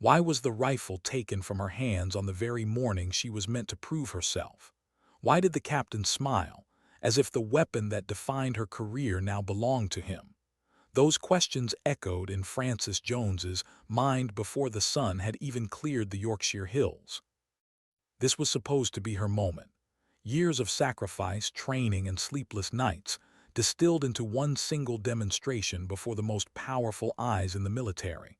Why was the rifle taken from her hands on the very morning she was meant to prove herself? Why did the captain smile, as if the weapon that defined her career now belonged to him? Those questions echoed in Frances Jones's mind before the sun had even cleared the Yorkshire hills. This was supposed to be her moment. Years of sacrifice, training, and sleepless nights distilled into one single demonstration before the most powerful eyes in the military.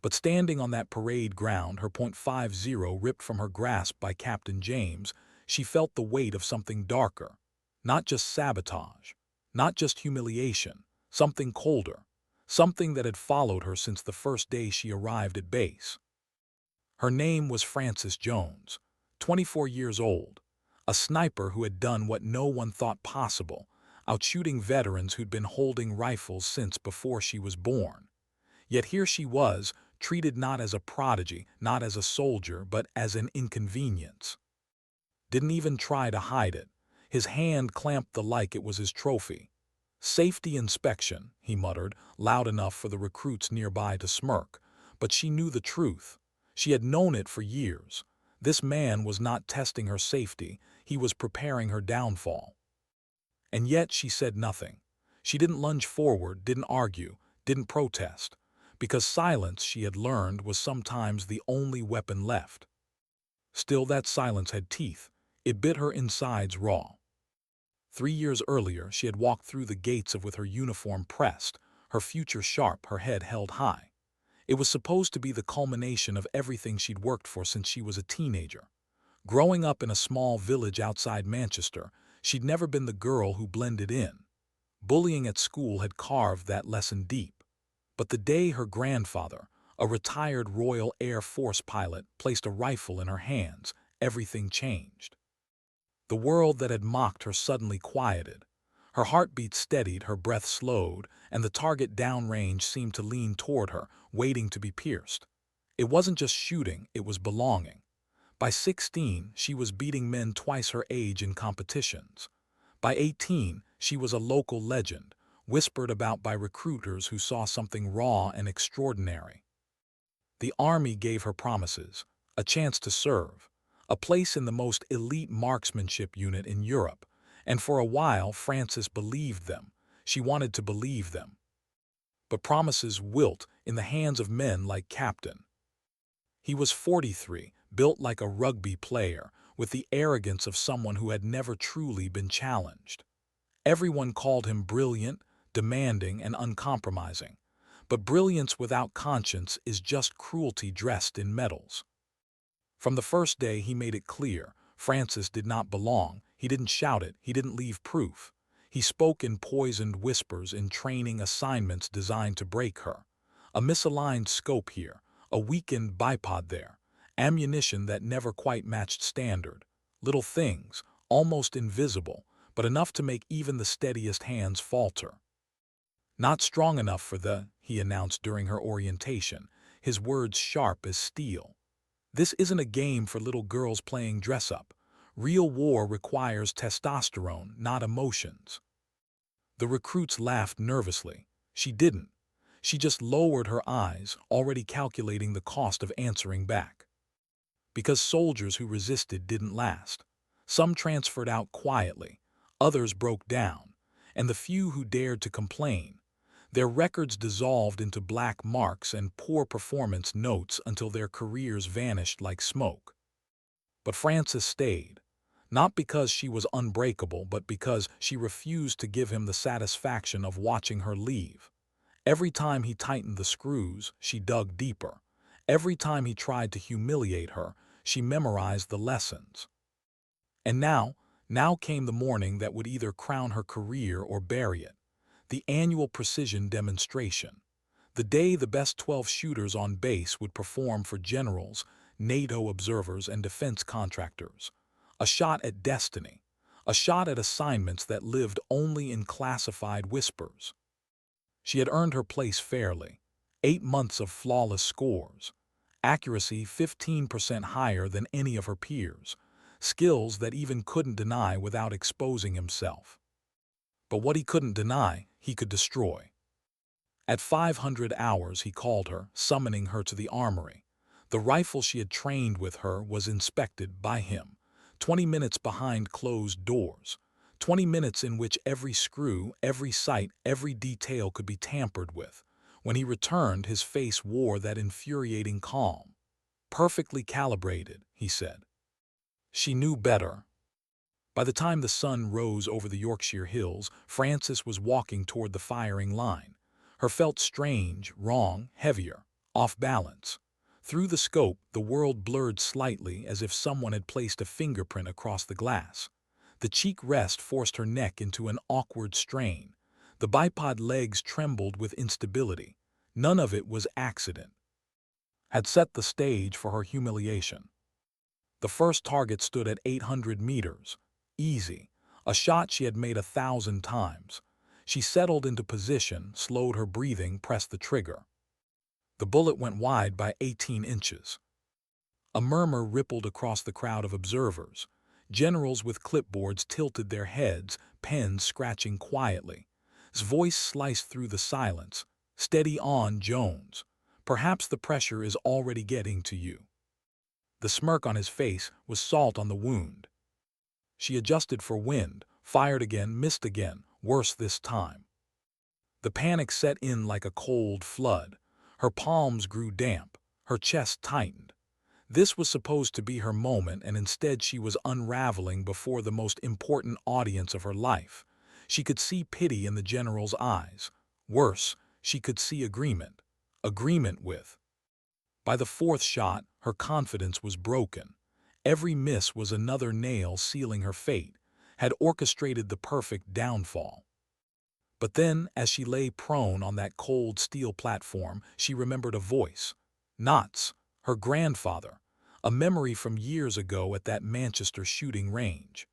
But standing on that parade ground, her .50 ripped from her grasp by Captain James, she felt the weight of something darker. Not just sabotage, not just humiliation, something colder, something that had followed her since the first day she arrived at base. Her name was Frances Jones, 24 years old, a sniper who had done what no one thought possible, outshooting veterans who'd been holding rifles since before she was born. Yet here she was, treated not as a prodigy, not as a soldier, but as an inconvenience. Didn't even try to hide it. His hand clamped the like it was his trophy. "Safety inspection," he muttered, loud enough for the recruits nearby to smirk. But she knew the truth. She had known it for years. This man was not testing her safety, he was preparing her downfall. And yet she said nothing. She didn't lunge forward, didn't argue, didn't protest. Because silence, she had learned, was sometimes the only weapon left. Still, that silence had teeth. It bit her insides raw. 3 years earlier, she had walked through the gates with her uniform pressed, her future sharp, her head held high. It was supposed to be the culmination of everything she'd worked for since she was a teenager. Growing up in a small village outside Manchester, she'd never been the girl who blended in. Bullying at school had carved that lesson deep. But the day her grandfather, a retired Royal Air Force pilot, placed a rifle in her hands, everything changed. The world that had mocked her suddenly quieted. Her heartbeat steadied, her breath slowed, and the target downrange seemed to lean toward her, waiting to be pierced. It wasn't just shooting, it was belonging. By 16, she was beating men twice her age in competitions. By 18, she was a local legend, whispered about by recruiters who saw something raw and extraordinary. The army gave her promises, a chance to serve, a place in the most elite marksmanship unit in Europe, and for a while Frances believed them. She wanted to believe them. But promises wilt in the hands of men like Captain. He was 43, built like a rugby player, with the arrogance of someone who had never truly been challenged. Everyone called him brilliant, demanding, and uncompromising. But brilliance without conscience is just cruelty dressed in medals. From the first day he made it clear, Frances did not belong. He didn't shout it, he didn't leave proof. He spoke in poisoned whispers, in training assignments designed to break her. A misaligned scope here, a weakened bipod there, ammunition that never quite matched standard. Little things, almost invisible, but enough to make even the steadiest hands falter. "Not strong enough for the," he announced during her orientation, his words sharp as steel. "This isn't a game for little girls playing dress-up. Real war requires testosterone, not emotions." The recruits laughed nervously. She didn't. She just lowered her eyes, already calculating the cost of answering back. Because soldiers who resisted didn't last. Some transferred out quietly, others broke down, and the few who dared to complain, their records dissolved into black marks and poor performance notes until their careers vanished like smoke. But Frances stayed, not because she was unbreakable, but because she refused to give him the satisfaction of watching her leave. Every time he tightened the screws, she dug deeper. Every time he tried to humiliate her, she memorized the lessons. And now came the morning that would either crown her career or bury it. The annual precision demonstration. The day the best 12 shooters on base would perform for generals, NATO observers, and defense contractors. A shot at destiny. A shot at assignments that lived only in classified whispers. She had earned her place fairly. 8 months of flawless scores. Accuracy 15% higher than any of her peers. Skills that even couldn't deny without exposing himself. But what he couldn't deny, he could destroy. At 500 hours he called her, summoning her to the armory. The rifle she had trained with her was inspected by him, 20 minutes behind closed doors, 20 minutes in which every screw, every sight, every detail could be tampered with. When he returned, his face wore that infuriating calm. Perfectly calibrated, he said. She knew better. By the time the sun rose over the Yorkshire hills, Frances was walking toward the firing line. Her felt strange, wrong, heavier, off balance. Through the scope, the world blurred slightly as if someone had placed a fingerprint across the glass. The cheek rest forced her neck into an awkward strain. The bipod legs trembled with instability. None of it was accident. Had set the stage for her humiliation. The first target stood at 800 meters. Easy. A shot she had made 1,000 times. She settled into position, slowed her breathing, pressed the trigger. The bullet went wide by 18 inches. A murmur rippled across the crowd of observers. Generals with clipboards tilted their heads, pens scratching quietly. His voice sliced through the silence. "Steady on, Jones. Perhaps the pressure is already getting to you." The smirk on his face was salt on the wound. She adjusted for wind, fired again, missed again, worse this time. The panic set in like a cold flood. Her palms grew damp, her chest tightened. This was supposed to be her moment, and instead she was unraveling before the most important audience of her life. She could see pity in the general's eyes. Worse, she could see agreement. Agreement with. By the fourth shot, her confidence was broken. Every miss was another nail sealing her fate, had orchestrated the perfect downfall. But then, as she lay prone on that cold steel platform, she remembered a voice. Knott's, her grandfather, a memory from years ago at that Manchester shooting range.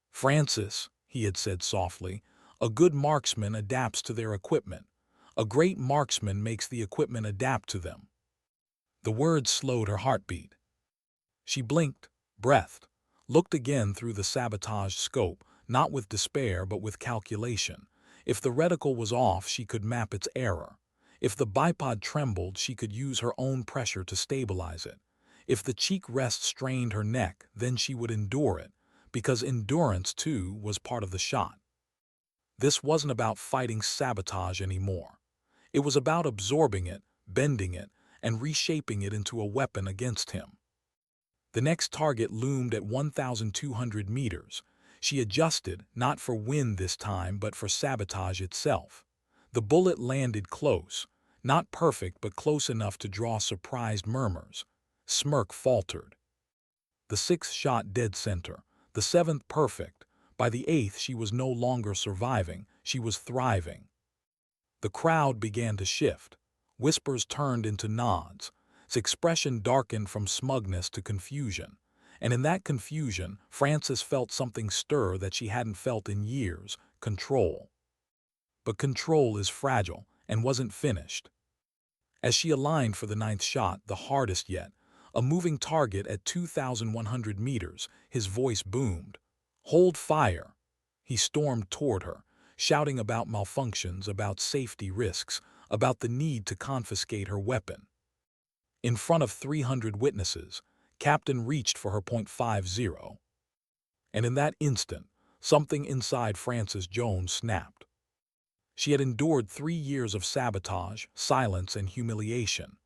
"Frances," he had said softly, "a good marksman adapts to their equipment. A great marksman makes the equipment adapt to them." The words slowed her heartbeat. She blinked, breathed, looked again through the Sabotage scope, not with despair but with calculation. If the reticle was off, she could map its error. If the bipod trembled, she could use her own pressure to stabilize it. If the cheek rest strained her neck, then she would endure it, because endurance, too, was part of the shot. This wasn't about fighting Sabotage anymore. It was about absorbing it, bending it, and reshaping it into a weapon against him. The next target loomed at 1,200 meters. She adjusted, not for wind this time, but for Sabotage itself. The bullet landed close, not perfect, but close enough to draw surprised murmurs. Smirk faltered. The sixth shot dead center, the seventh perfect. By the eighth, she was no longer surviving, she was thriving. The crowd began to shift. Whispers turned into nods. Its expression darkened from smugness to confusion. And in that confusion, Frances felt something stir that she hadn't felt in years: control. But control is fragile, and wasn't finished. As she aligned for the ninth shot, the hardest yet, a moving target at 2,100 meters, his voice boomed. "Hold fire!" He stormed toward her, shouting about malfunctions, about safety risks, about the need to confiscate her weapon. In front of 300 witnesses, Captain reached for her .50. And in that instant, something inside Frances Jones snapped. She had endured 3 years of sabotage, silence, and humiliation.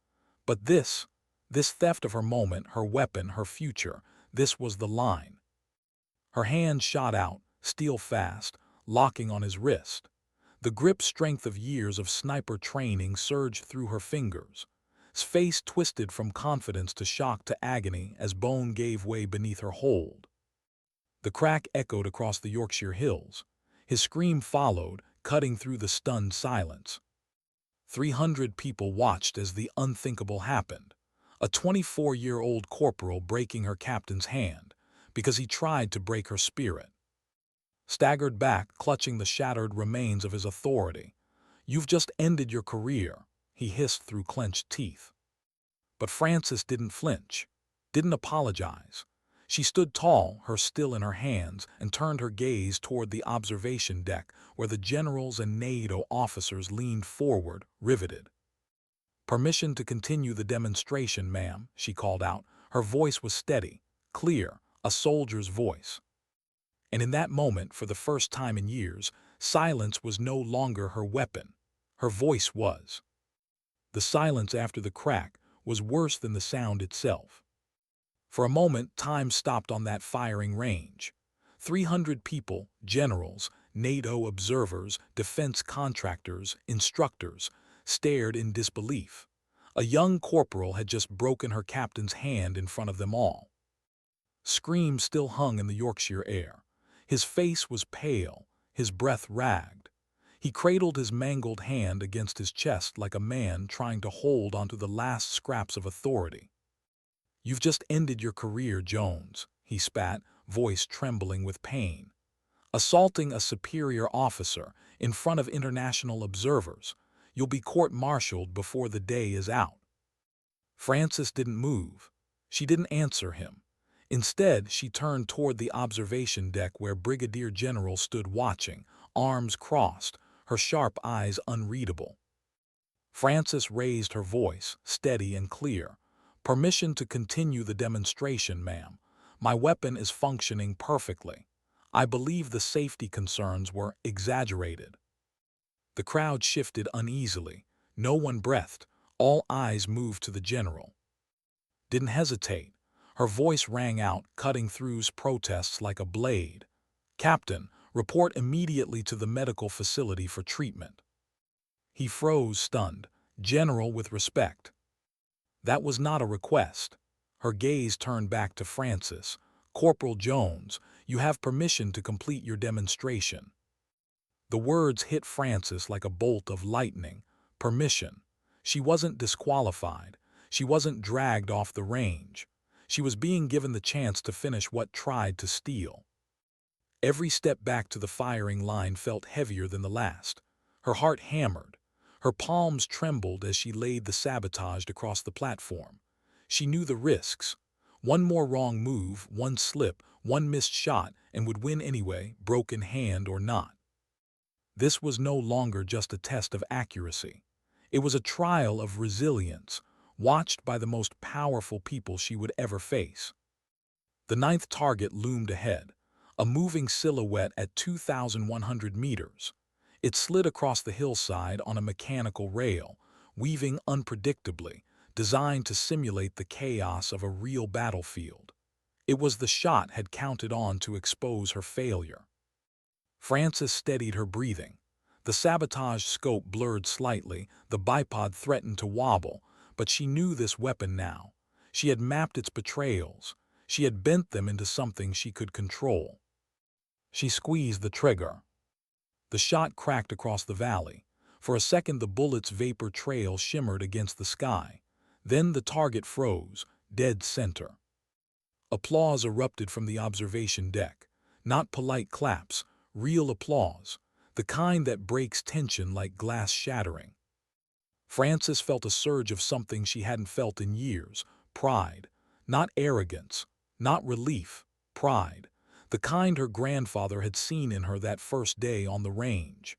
But this theft of her moment, her weapon, her future, this was the line. Her hand shot out, steel fast, locking on his wrist. The grip strength of years of sniper training surged through her fingers. His face twisted from confidence to shock to agony as bone gave way beneath her hold. The crack echoed across the Yorkshire hills. His scream followed, cutting through the stunned silence. 300 people watched as the unthinkable happened. A 24-year-old corporal breaking her captain's hand, because he tried to break her spirit. Staggered back, clutching the shattered remains of his authority. "You've just ended your career," he hissed through clenched teeth. But Frances didn't flinch, didn't apologize. She stood tall, her still in her hands, and turned her gaze toward the observation deck where the generals and NATO officers leaned forward, riveted. "Permission to continue the demonstration, ma'am," she called out. Her voice was steady, clear, a soldier's voice. And in that moment, for the first time in years, silence was no longer her weapon. Her voice was. The silence after the crack was worse than the sound itself. For a moment, time stopped on that firing range. 300 people, generals, NATO observers, defense contractors, instructors, stared in disbelief. A young corporal had just broken her captain's hand in front of them all. Screams still hung in the Yorkshire air. His face was pale, his breath ragged. He cradled his mangled hand against his chest like a man trying to hold onto the last scraps of authority. "You've just ended your career, Jones," he spat, voice trembling with pain. "Assaulting a superior officer in front of international observers. You'll be court-martialed before the day is out." Frances didn't move. She didn't answer him. Instead, she turned toward the observation deck where Brigadier General stood watching, arms crossed, her sharp eyes unreadable. Frances raised her voice, steady and clear. "Permission to continue the demonstration, ma'am. My weapon is functioning perfectly. I believe the safety concerns were exaggerated." The crowd shifted uneasily. No one breathed. All eyes moved to the general. Didn't hesitate. Her voice rang out, cutting through protests like a blade. "Captain, report immediately to the medical facility for treatment." He froze, stunned. "General, with respect." That was not a request. Her gaze turned back to Frances. "Corporal Jones, you have permission to complete your demonstration." The words hit Frances like a bolt of lightning. Permission. She wasn't disqualified. She wasn't dragged off the range. She was being given the chance to finish what tried to steal. Every step back to the firing line felt heavier than the last. Her heart hammered. Her palms trembled as she laid the Sabotage across the platform. She knew the risks. One more wrong move, one slip, one missed shot, and would win anyway, broken hand or not. This was no longer just a test of accuracy. It was a trial of resilience, watched by the most powerful people she would ever face. The ninth target loomed ahead, a moving silhouette at 2,100 meters. It slid across the hillside on a mechanical rail, weaving unpredictably, designed to simulate the chaos of a real battlefield. It was the shot had counted on to expose her failure. Frances steadied her breathing. The Sabotage scope blurred slightly, the bipod threatened to wobble, but she knew this weapon now. She had mapped its betrayals. She had bent them into something she could control. She squeezed the trigger. The shot cracked across the valley. For a second the bullet's vapor trail shimmered against the sky. Then the target froze, dead center. Applause erupted from the observation deck. Not polite claps, real applause. The kind that breaks tension like glass shattering. Frances felt a surge of something she hadn't felt in years. Pride. Not arrogance. Not relief. Pride. The kind her grandfather had seen in her that first day on the range.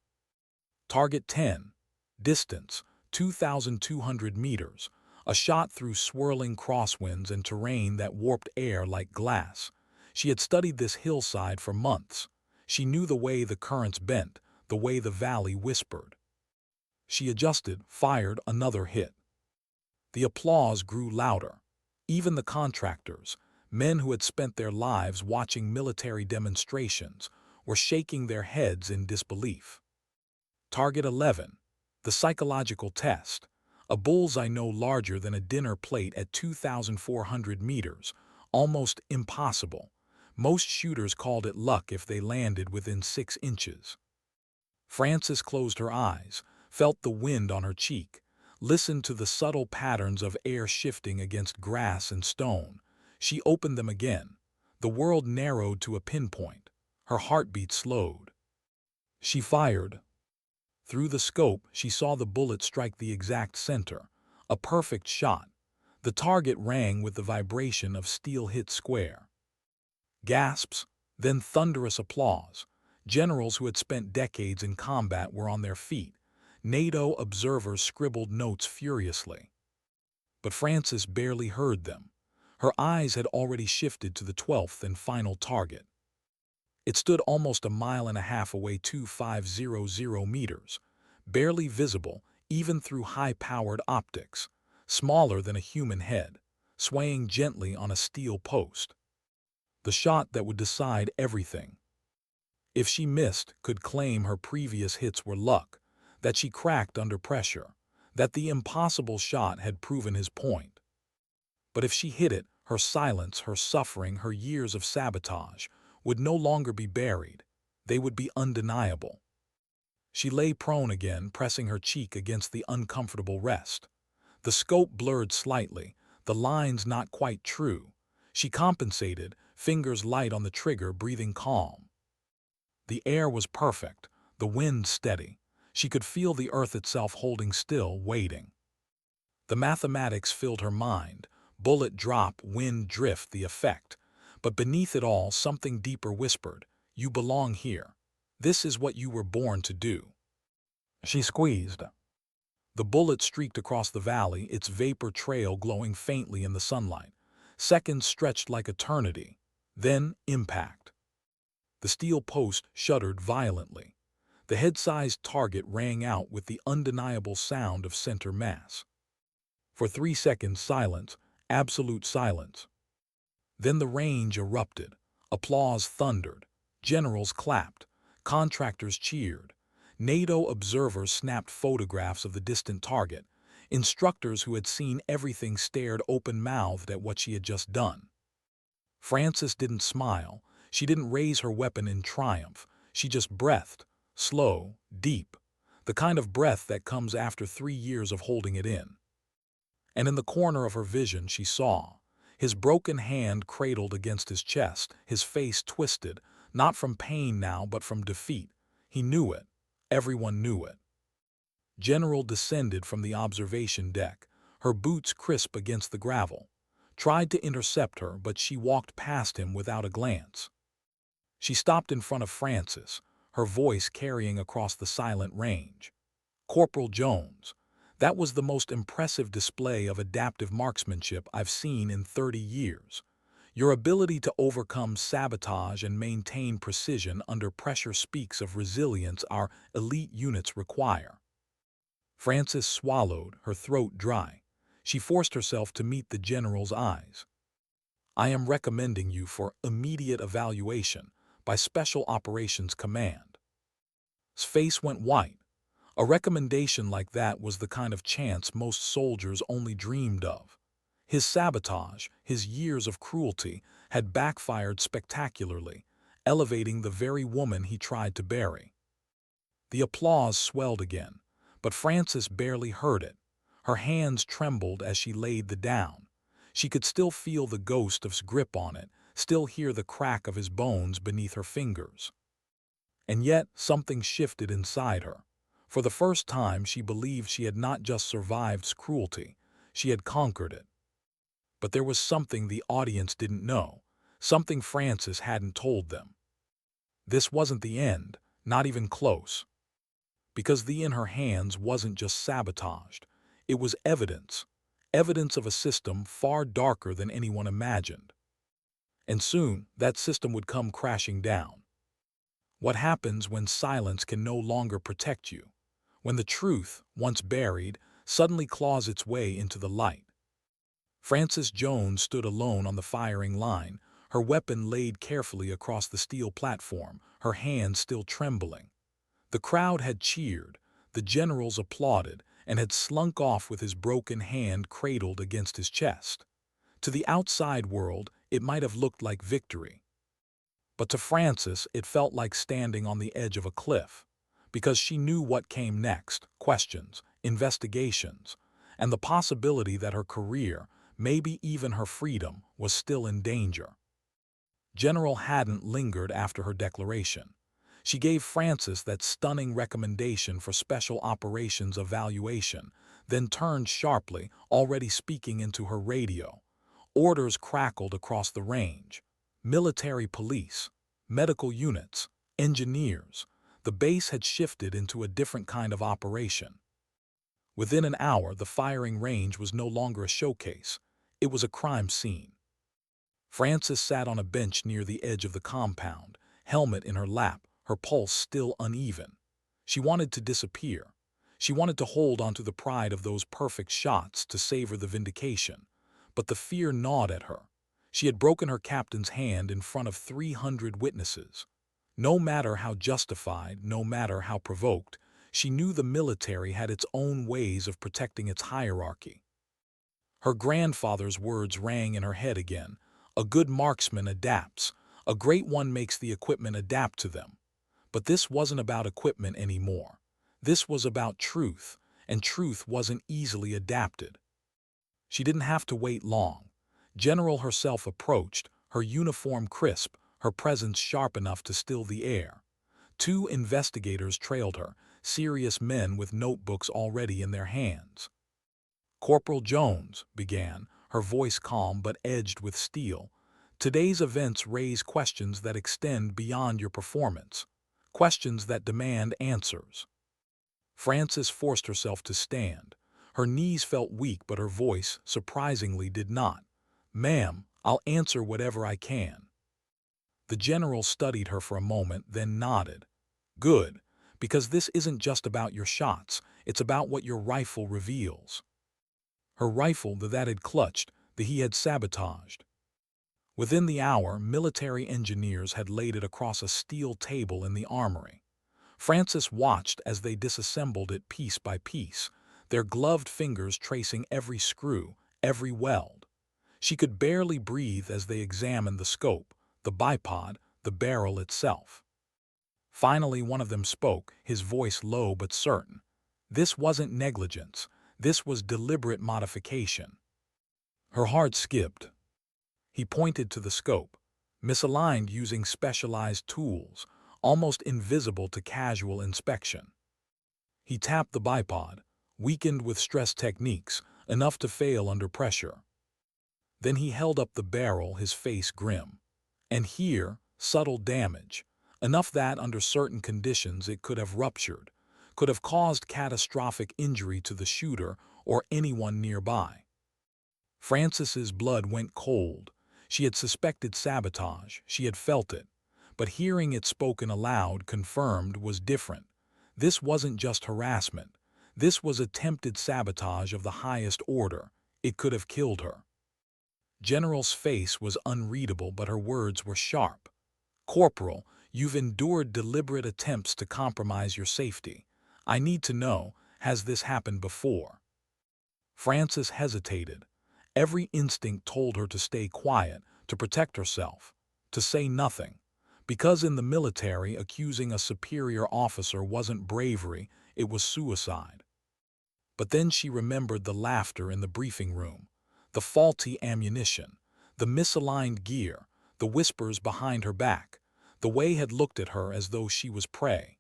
Target 10. Distance, 2,200 meters. A shot through swirling crosswinds and terrain that warped air like glass. She had studied this hillside for months. She knew the way the currents bent, the way the valley whispered. She adjusted, fired another hit. The applause grew louder. Even the contractors, men who had spent their lives watching military demonstrations, were shaking their heads in disbelief. Target 11. The psychological test. A bullseye no larger than a dinner plate at 2,400 meters. Almost impossible. Most shooters called it luck if they landed within 6 inches. Frances closed her eyes, felt the wind on her cheek, listened to the subtle patterns of air shifting against grass and stone. She opened them again. The world narrowed to a pinpoint. Her heartbeat slowed. She fired. Through the scope, she saw the bullet strike the exact center. A perfect shot. The target rang with the vibration of steel hit square. Gasps, then thunderous applause. Generals who had spent decades in combat were on their feet. NATO observers scribbled notes furiously. But Frances barely heard them. Her eyes had already shifted to the 12th and final target. It stood almost a mile and a half away, 2,500 meters, barely visible even through high-powered optics, smaller than a human head, swaying gently on a steel post. The shot that would decide everything. If she missed, could claim her previous hits were luck, that she cracked under pressure, that the impossible shot had proven his point. But if she hit it, her silence, her suffering, her years of sabotage would no longer be buried. They would be undeniable. She lay prone again, pressing her cheek against the uncomfortable rest. The scope blurred slightly, the lines not quite true. She compensated, fingers light on the trigger, breathing calm. The air was perfect, the wind steady. She could feel the earth itself holding still, waiting. The mathematics filled her mind. Bullet drop, wind drift, the effect. But beneath it all, something deeper whispered, "You belong here. This is what you were born to do." She squeezed. The bullet streaked across the valley, its vapor trail glowing faintly in the sunlight. Seconds stretched like eternity. Then, impact. The steel post shuddered violently. The head-sized target rang out with the undeniable sound of center mass. For 3 seconds, silence, absolute silence. Then the range erupted. Applause thundered. Generals clapped. Contractors cheered. NATO observers snapped photographs of the distant target. Instructors who had seen everything stared open-mouthed at what she had just done. Frances didn't smile. She didn't raise her weapon in triumph. She just breathed, slow, deep, the kind of breath that comes after 3 years of holding it in. And in the corner of her vision she saw his broken hand cradled against his chest, his face twisted, not from pain now but from defeat. He knew it. Everyone knew it. General descended from the observation deck, her boots crisp against the gravel. Tried to intercept her, but she walked past him without a glance. She stopped in front of Frances, her voice carrying across the silent range. "Corporal Jones, that was the most impressive display of adaptive marksmanship I've seen in 30 years. Your ability to overcome sabotage and maintain precision under pressure speaks of resilience our elite units require." Frances swallowed, her throat dry. She forced herself to meet the general's eyes. "I am recommending you for immediate evaluation by Special Operations Command." His face went white. A recommendation like that was the kind of chance most soldiers only dreamed of. His sabotage, his years of cruelty, had backfired spectacularly, elevating the very woman he tried to bury. The applause swelled again, but Frances barely heard it. Her hands trembled as she laid the down. She could still feel the ghost of his grip on it, still hear the crack of his bones beneath her fingers. And yet something shifted inside her. For the first time she believed she had not just survived his cruelty, she had conquered it. But there was something the audience didn't know, something Frances hadn't told them. This wasn't the end, not even close. Because the in her hands wasn't just sabotaged, it was evidence, evidence of a system far darker than anyone imagined. And soon that system would come crashing down. What happens when silence can no longer protect you? When the truth, once buried, suddenly claws its way into the light? Frances Jones stood alone on the firing line, her weapon laid carefully across the steel platform, her hands still trembling. The crowd had cheered, the generals applauded, and had slunk off with his broken hand cradled against his chest. To the outside world, it might have looked like victory. But to Frances, it felt like standing on the edge of a cliff, because she knew what came next: questions, investigations, and the possibility that her career, maybe even her freedom, was still in danger. General hadn't lingered after her declaration. She gave Frances that stunning recommendation for Special Operations evaluation, then turned sharply, already speaking into her radio. Orders crackled across the range. Military police, medical units, engineers. The base had shifted into a different kind of operation. Within an hour, the firing range was no longer a showcase. It was a crime scene. Frances sat on a bench near the edge of the compound, helmet in her lap, her pulse still uneven. She wanted to disappear. She wanted to hold onto the pride of those perfect shots to savor the vindication. But the fear gnawed at her. She had broken her captain's hand in front of 300 witnesses. No matter how justified, no matter how provoked, she knew the military had its own ways of protecting its hierarchy. Her grandfather's words rang in her head again. A good marksman adapts. A great one makes the equipment adapt to them. But this wasn't about equipment anymore. This was about truth, and truth wasn't easily adapted. She didn't have to wait long. General herself approached, her uniform crisp, her presence sharp enough to still the air. 2 investigators trailed her, serious men with notebooks already in their hands. "Corporal Jones," began, her voice calm but edged with steel, "today's events raise questions that extend beyond your performance, questions that demand answers." Frances forced herself to stand. Her knees felt weak, but her voice, surprisingly, did not. "Ma'am, I'll answer whatever I can." The general studied her for a moment, then nodded. "Good, because this isn't just about your shots, it's about what your rifle reveals." Her rifle, that had clutched, that he had sabotaged. Within the hour, military engineers had laid it across a steel table in the armory. Frances watched as they disassembled it piece by piece, their gloved fingers tracing every screw, every weld. She could barely breathe as they examined the scope, the bipod, the barrel itself. Finally, one of them spoke, his voice low but certain. This wasn't negligence. This was deliberate modification. Her heart skipped. He pointed to the scope, misaligned using specialized tools, almost invisible to casual inspection. He tapped the bipod, weakened with stress techniques, enough to fail under pressure. Then he held up the barrel, his face grim. And here, subtle damage, enough that under certain conditions it could have ruptured, could have caused catastrophic injury to the shooter or anyone nearby. Frances's blood went cold. She had suspected sabotage, she had felt it, but hearing it spoken aloud, confirmed, was different. This wasn't just harassment. This was attempted sabotage of the highest order. It could have killed her. General's face was unreadable, but her words were sharp. "Corporal, you've endured deliberate attempts to compromise your safety. I need to know, has this happened before?" Frances hesitated. Every instinct told her to stay quiet, to protect herself, to say nothing. Because in the military, accusing a superior officer wasn't bravery, it was suicide. But then she remembered the laughter in the briefing room, the faulty ammunition, the misaligned gear, the whispers behind her back. The way had looked at her as though she was prey.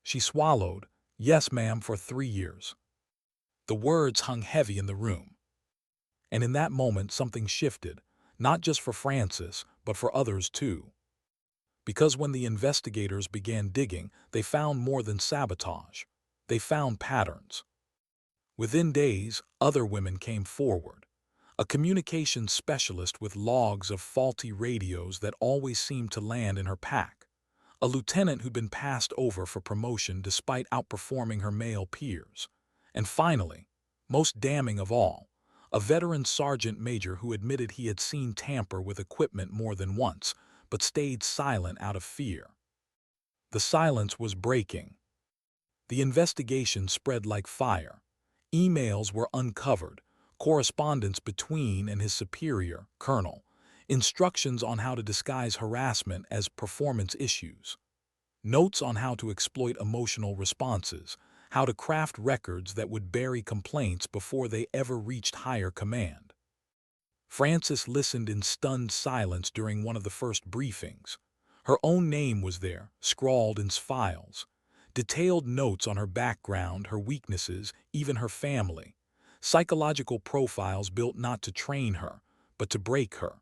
She swallowed. "Yes, ma'am, for 3 years." The words hung heavy in the room. And in that moment something shifted, not just for Frances, but for others too. Because when the investigators began digging, they found more than sabotage. They found patterns. Within days, other women came forward. A communications specialist with logs of faulty radios that always seemed to land in her pack. A lieutenant who'd been passed over for promotion despite outperforming her male peers. And finally, most damning of all, a veteran sergeant major who admitted he had seen tamper with equipment more than once, but stayed silent out of fear. The silence was breaking. The investigation spread like fire. Emails were uncovered, correspondence between and his superior, Colonel, instructions on how to disguise harassment as performance issues, notes on how to exploit emotional responses, how to craft records that would bury complaints before they ever reached higher command. Frances listened in stunned silence during one of the first briefings. Her own name was there, scrawled in files. Detailed notes on her background, her weaknesses, even her family. Psychological profiles built not to train her, but to break her.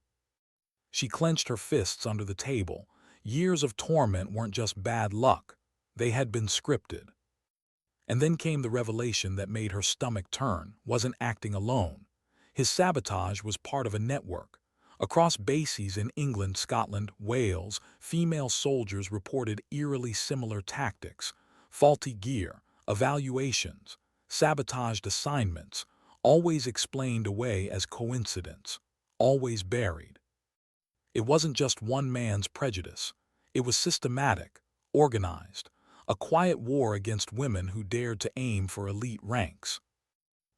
She clenched her fists under the table. Years of torment weren't just bad luck. They had been scripted. And then came the revelation that made her stomach turn. Wasn't acting alone. His sabotage was part of a network. Across bases in England, Scotland, Wales, female soldiers reported eerily similar tactics: faulty gear, evaluations, sabotaged assignments, always explained away as coincidence, always buried. It wasn't just one man's prejudice. It was systematic, organized, a quiet war against women who dared to aim for elite ranks.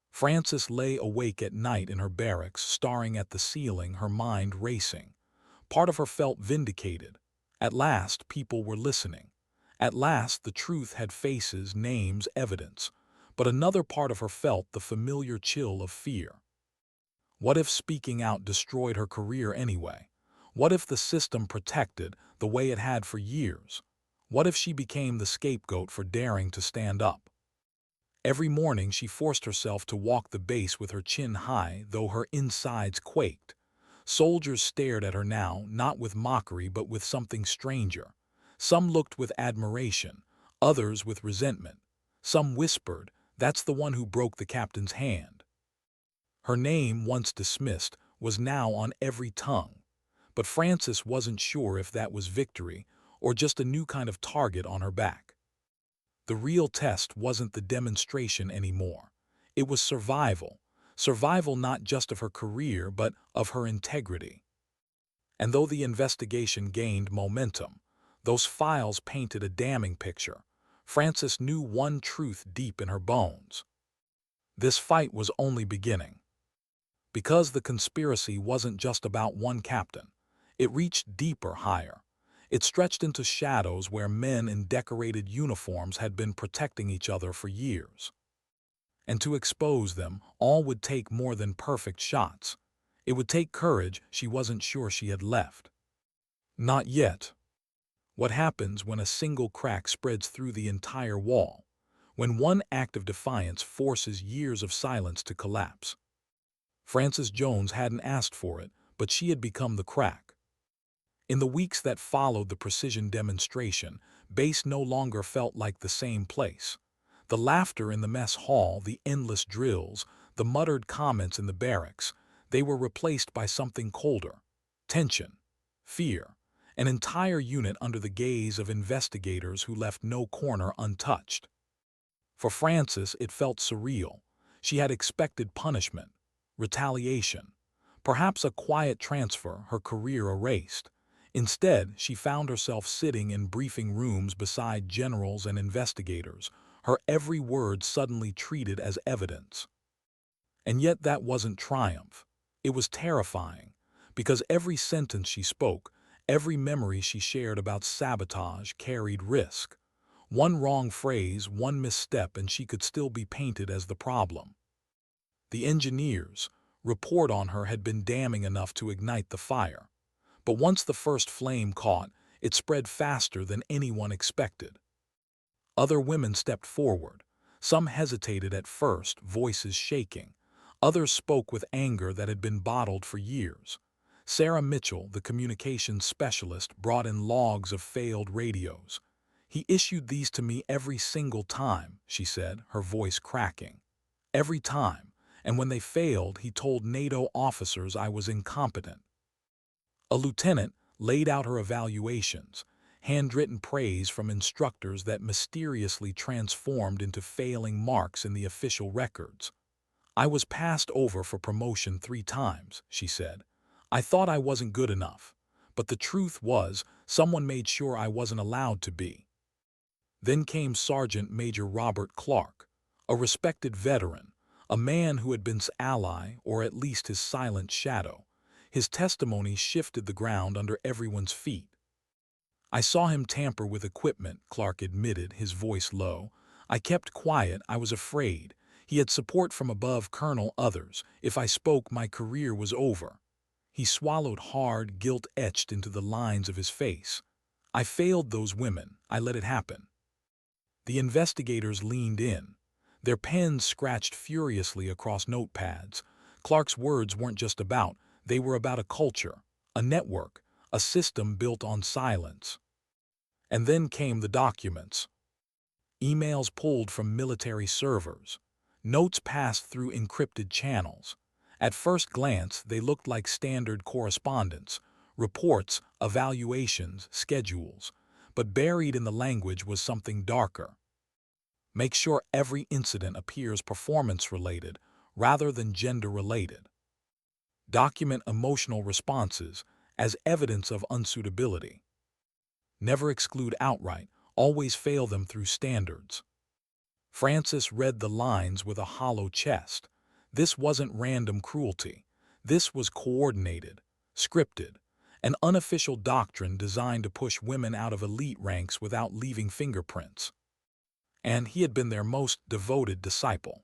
Frances lay awake at night in her barracks, staring at the ceiling, her mind racing. Part of her felt vindicated. At last, people were listening. At last, the truth had faces, names, evidence. But another part of her felt the familiar chill of fear. What if speaking out destroyed her career anyway? What if the system protected the way it had for years? What if she became the scapegoat for daring to stand up? Every morning she forced herself to walk the base with her chin high, though her insides quaked. Soldiers stared at her now, not with mockery but with something stranger. Some looked with admiration, others with resentment. Some whispered, "That's the one who broke the captain's hand." Her name, once dismissed, was now on every tongue. But Frances wasn't sure if that was victory or just a new kind of target on her back. The real test wasn't the demonstration anymore. It was survival. Survival not just of her career, but of her integrity. And though the investigation gained momentum, those files painted a damning picture. Frances knew one truth deep in her bones. This fight was only beginning. Because the conspiracy wasn't just about one captain. It reached deeper, higher. It stretched into shadows where men in decorated uniforms had been protecting each other for years. And to expose them, all would take more than perfect shots. It would take courage she wasn't sure she had left. Not yet. What happens when a single crack spreads through the entire wall? When one act of defiance forces years of silence to collapse? Frances Jones hadn't asked for it, but she had become the crack. In the weeks that followed the precision demonstration, base no longer felt like the same place. The laughter in the mess hall, the endless drills, the muttered comments in the barracks, they were replaced by something colder: tension, fear, an entire unit under the gaze of investigators who left no corner untouched. For Frances, it felt surreal. She had expected punishment, retaliation, perhaps a quiet transfer, her career erased. Instead, she found herself sitting in briefing rooms beside generals and investigators, her every word suddenly treated as evidence. And yet that wasn't triumph. It was terrifying, because every sentence she spoke, every memory she shared about sabotage carried risk. One wrong phrase, one misstep, and she could still be painted as the problem. The engineers' report on her had been damning enough to ignite the fire. But once the first flame caught, it spread faster than anyone expected. Other women stepped forward. Some hesitated at first, voices shaking. Others spoke with anger that had been bottled for years. Sarah Mitchell, the communications specialist, brought in logs of failed radios. "He issued these to me every single time," she said, her voice cracking. "Every time. And when they failed, he told NATO officers I was incompetent." A lieutenant laid out her evaluations, handwritten praise from instructors that mysteriously transformed into failing marks in the official records. "I was passed over for promotion 3 times," she said. "I thought I wasn't good enough. But the truth was, someone made sure I wasn't allowed to be." Then came Sergeant Major Robert Clark, a respected veteran, a man who had been his ally, or at least his silent shadow. His testimony shifted the ground under everyone's feet. "I saw him tamper with equipment," Clark admitted, his voice low. "I kept quiet, I was afraid. He had support from above, Colonel, others. If I spoke, my career was over." He swallowed hard, guilt etched into the lines of his face. "I failed those women, I let it happen." The investigators leaned in. Their pens scratched furiously across notepads. Clark's words weren't just about, they were about a culture, a network, a system built on silence. And then came the documents. emails pulled from military servers, notes passed through encrypted channels. At first glance, they looked like standard correspondence, reports, evaluations, schedules. But buried in the language was something darker. Make sure every incident appears performance-related rather than gender-related. Document emotional responses as evidence of unsuitability. Never exclude outright, always fail them through standards. Francis read the lines with a hollow chest. This wasn't random cruelty. This was coordinated, scripted, an unofficial doctrine designed to push women out of elite ranks without leaving fingerprints. And he had been their most devoted disciple.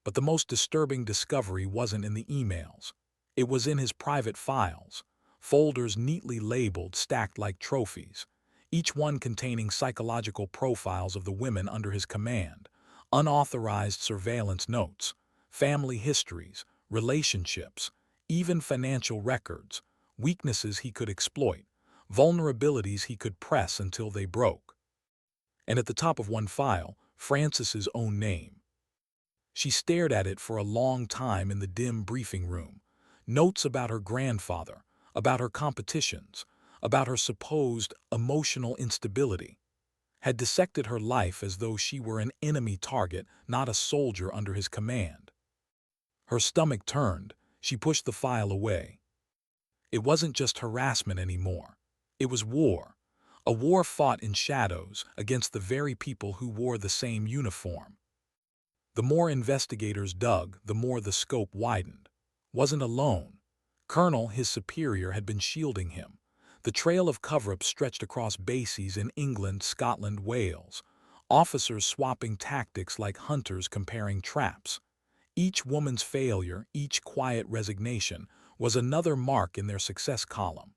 But the most disturbing discovery wasn't in the emails. It was in his private files, folders neatly labeled, stacked like trophies, each one containing psychological profiles of the women under his command, unauthorized surveillance notes, family histories, relationships, even financial records, weaknesses he could exploit, vulnerabilities he could press until they broke. And at the top of one file, Francis's own name. She stared at it for a long time in the dim briefing room. Notes about her grandfather, about her competitions, about her supposed emotional instability, had dissected her life as though she were an enemy target, not a soldier under his command. Her stomach turned. She pushed the file away. It wasn't just harassment anymore. It was war. A war fought in shadows against the very people who wore the same uniform. The more investigators dug, the more the scope widened. Wasn't alone. Colonel, his superior, had been shielding him. The trail of cover-up stretched across bases in England, Scotland, Wales. Officers swapping tactics like hunters comparing traps. Each woman's failure, each quiet resignation, was another mark in their success column.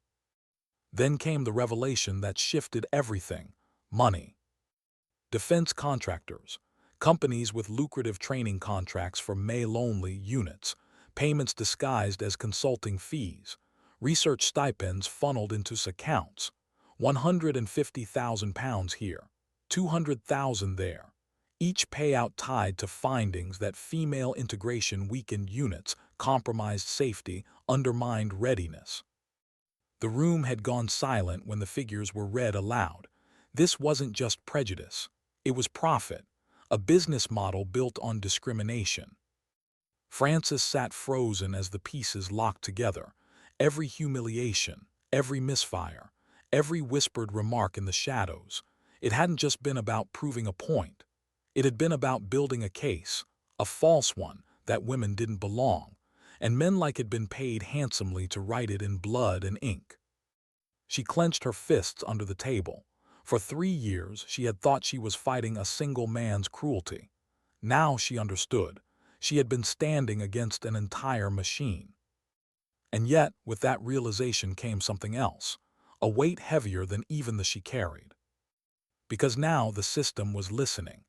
Then came the revelation that shifted everything: money. Defense contractors, companies with lucrative training contracts for male-only units, payments disguised as consulting fees, research stipends funneled into accounts, £150,000 here, £200,000 there, each payout tied to findings that female integration weakened units, compromised safety, undermined readiness. The room had gone silent when the figures were read aloud. This wasn't just prejudice. It was profit, a business model built on discrimination. Francis sat frozen as the pieces locked together. Every humiliation, every misfire, every whispered remark in the shadows. It hadn't just been about proving a point. It had been about building a case, a false one, that women didn't belong, and men like had been paid handsomely to write it in blood and ink. She clenched her fists under the table. For 3 years, she had thought she was fighting a single man's cruelty. Now she understood. She had been standing against an entire machine. And yet, with that realization came something else, a weight heavier than even the she carried. Because now the system was listening.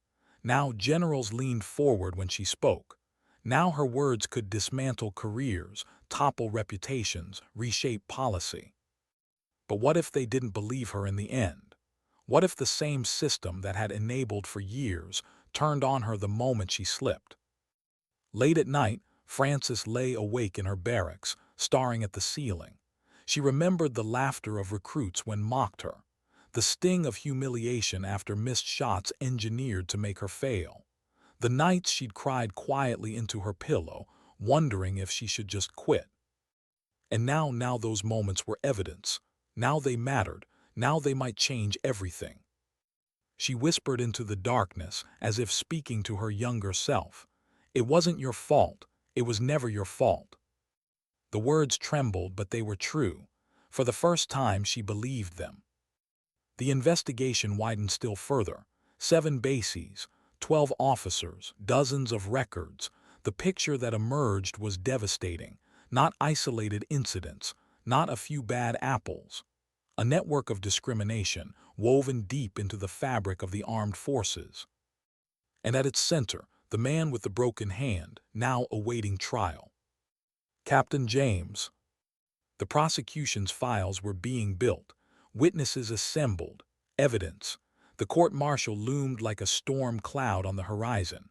Now generals leaned forward when she spoke. Now her words could dismantle careers, topple reputations, reshape policy. But what if they didn't believe her in the end? What if the same system that had enabled for years turned on her the moment she slipped? Late at night, Francis lay awake in her barracks, staring at the ceiling. She remembered the laughter of recruits when mocked her, the sting of humiliation after missed shots engineered to make her fail, the nights she'd cried quietly into her pillow, wondering if she should just quit. And now those moments were evidence. Now they mattered. Now they might change everything. She whispered into the darkness, as if speaking to her younger self. It wasn't your fault. It was never your fault. The words trembled, but they were true. For the first time, she believed them. The investigation widened still further. 7 bases, 12 officers, dozens of records. The picture that emerged was devastating. Not isolated incidents, not a few bad apples. A network of discrimination woven deep into the fabric of the armed forces. And at its center, the man with the broken hand, now awaiting trial. Captain James. The prosecution's files were being built, witnesses assembled, evidence. The court-martial loomed like a storm cloud on the horizon.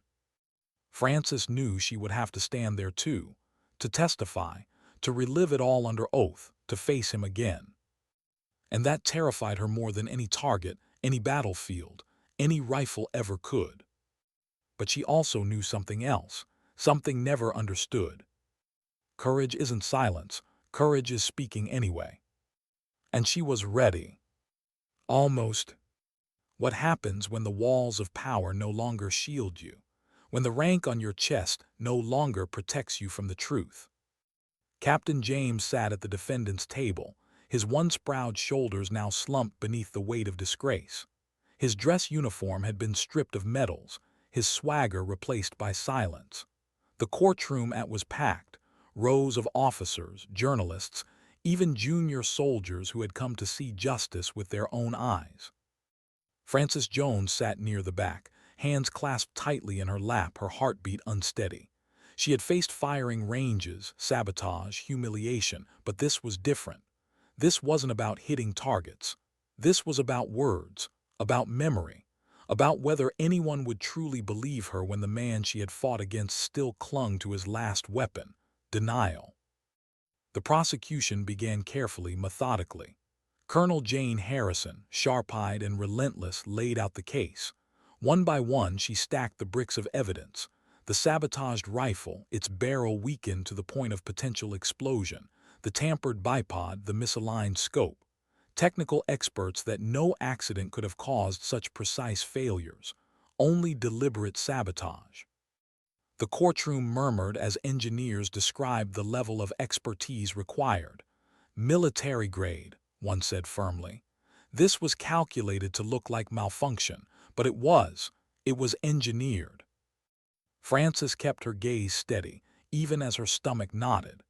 Frances knew she would have to stand there too, to testify, to relive it all under oath, to face him again. And that terrified her more than any target, any battlefield, any rifle ever could. But she also knew something else, something never understood. Courage isn't silence, courage is speaking anyway. And she was ready. Almost. What happens when the walls of power no longer shield you? When the rank on your chest no longer protects you from the truth? Captain James sat at the defendant's table, his once proud shoulders now slumped beneath the weight of disgrace. His dress uniform had been stripped of medals, his swagger replaced by silence. The courtroom was packed, rows of officers, journalists, even junior soldiers who had come to see justice with their own eyes. Frances Jones sat near the back, hands clasped tightly in her lap, her heartbeat unsteady. She had faced firing ranges, sabotage, humiliation, but this was different. This wasn't about hitting targets. This was about words, about memory, about whether anyone would truly believe her when the man she had fought against still clung to his last weapon, denial. The prosecution began carefully, methodically. Colonel Jane Harrison, sharp-eyed and relentless, laid out the case. One by one, she stacked the bricks of evidence. The sabotaged rifle, its barrel weakened to the point of potential explosion, the tampered bipod, the misaligned scope. Technical experts that no accident could have caused such precise failures, only deliberate sabotage. The courtroom murmured as engineers described the level of expertise required. Military grade, one said firmly. This was calculated to look like malfunction, but it was engineered. Frances kept her gaze steady, even as her stomach knotted.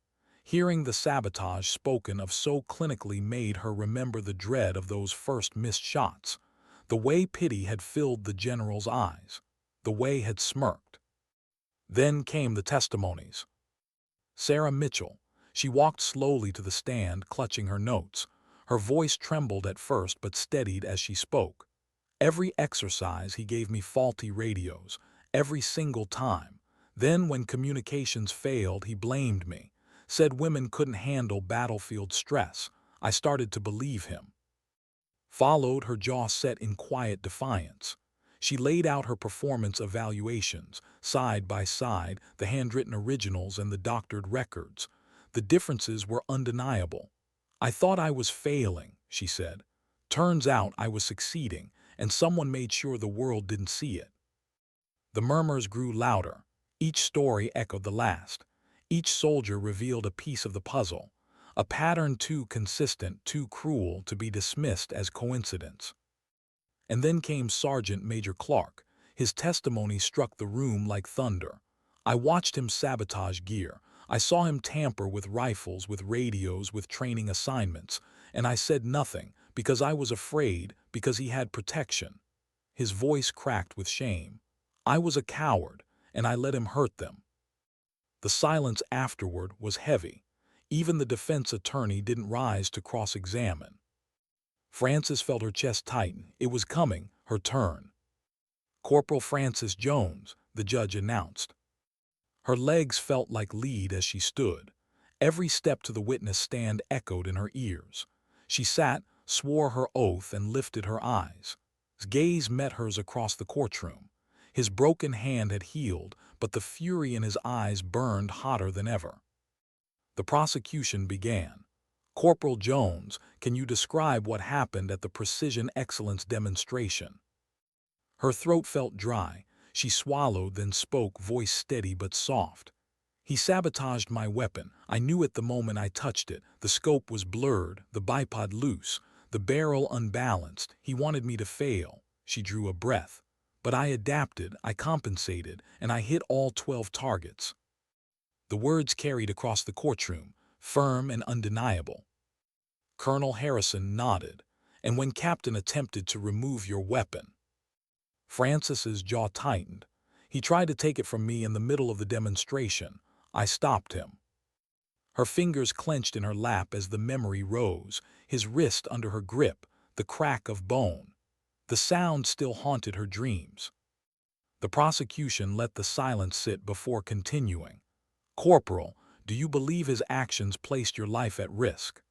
Hearing the sabotage spoken of so clinically made her remember the dread of those first missed shots, the way pity had filled the general's eyes, the way had smirked. Then came the testimonies. Sarah Mitchell. She walked slowly to the stand, clutching her notes. Her voice trembled at first but steadied as she spoke. Every exercise he gave me faulty radios, every single time. Then when communications failed, he blamed me, said women couldn't handle battlefield stress. I started to believe him. Followed her jaw set in quiet defiance. She laid out her performance evaluations, side by side, the handwritten originals and the doctored records. The differences were undeniable. I thought I was failing, she said. Turns out I was succeeding, and someone made sure the world didn't see it. The murmurs grew louder. Each story echoed the last. Each soldier revealed a piece of the puzzle, a pattern too consistent, too cruel to be dismissed as coincidence. And then came Sergeant Major Clark. His testimony struck the room like thunder. I watched him sabotage gear. I saw him tamper with rifles, with radios, with training assignments, and I said nothing because I was afraid, because he had protection. His voice cracked with shame. I was a coward, and I let him hurt them. The silence afterward was heavy. Even the defense attorney didn't rise to cross-examine. Frances felt her chest tighten. It was coming, her turn. Corporal Frances Jones, the judge announced. Her legs felt like lead as she stood. Every step to the witness stand echoed in her ears. She sat, swore her oath, and lifted her eyes. His gaze met hers across the courtroom. His broken hand had healed, but the fury in his eyes burned hotter than ever. The prosecution began. Corporal Jones, can you describe what happened at the Precision Excellence demonstration? Her throat felt dry. She swallowed, then spoke, voice steady but soft. He sabotaged my weapon. I knew it the moment I touched it. The scope was blurred, the bipod loose, the barrel unbalanced. He wanted me to fail. She drew a breath. But I adapted, I compensated, and I hit all 12 targets. The words carried across the courtroom, firm and undeniable. Colonel Harrison nodded. And when Captain attempted to remove your weapon? Frances's jaw tightened. He tried to take it from me in the middle of the demonstration. I stopped him. Her fingers clenched in her lap as the memory rose, his wrist under her grip, the crack of bone. The sound still haunted her dreams. The prosecution let the silence sit before continuing. "Corporal, do you believe his actions placed your life at risk?"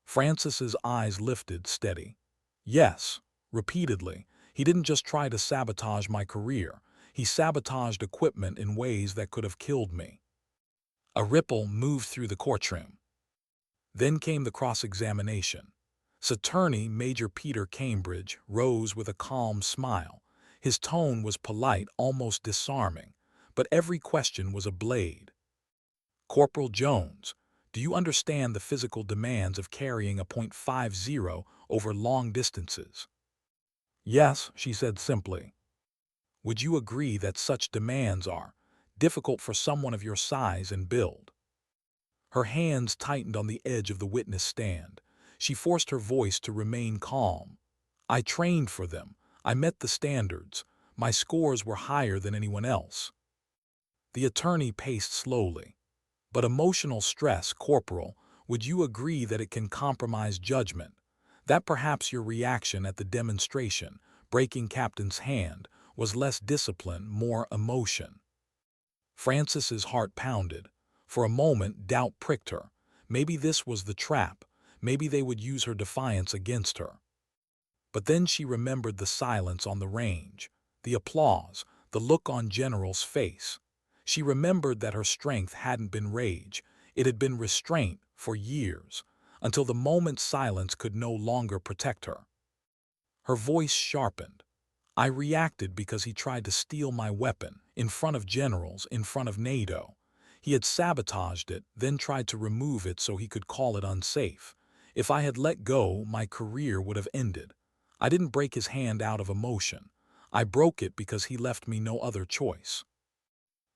Francis's eyes lifted, steady. "Yes," repeatedly. "He didn't just try to sabotage my career. He sabotaged equipment in ways that could have killed me." A ripple moved through the courtroom. Then came the cross-examination. Attorney Major Peter Cambridge rose with a calm smile. His tone was polite, almost disarming, but every question was a blade. "Corporal Jones, do you understand the physical demands of carrying a .50 over long distances?" "Yes," she said simply. "Would you agree that such demands are difficult for someone of your size and build?" Her hands tightened on the edge of the witness stand. She forced her voice to remain calm. "I trained for them. I met the standards. My scores were higher than anyone else." The attorney paced slowly. "But emotional stress, Corporal, would you agree that it can compromise judgment? That perhaps your reaction at the demonstration, breaking Captain's hand, was less discipline, more emotion?" Francis's heart pounded. For a moment, doubt pricked her. Maybe this was the trap. Maybe they would use her defiance against her. But then she remembered the silence on the range, the applause, the look on General's face. She remembered that her strength hadn't been rage, it had been restraint for years, until the moment's silence could no longer protect her. Her voice sharpened. "I reacted because he tried to steal my weapon, in front of generals, in front of NATO. He had sabotaged it, then tried to remove it so he could call it unsafe. If I had let go, my career would have ended. I didn't break his hand out of emotion. I broke it because he left me no other choice."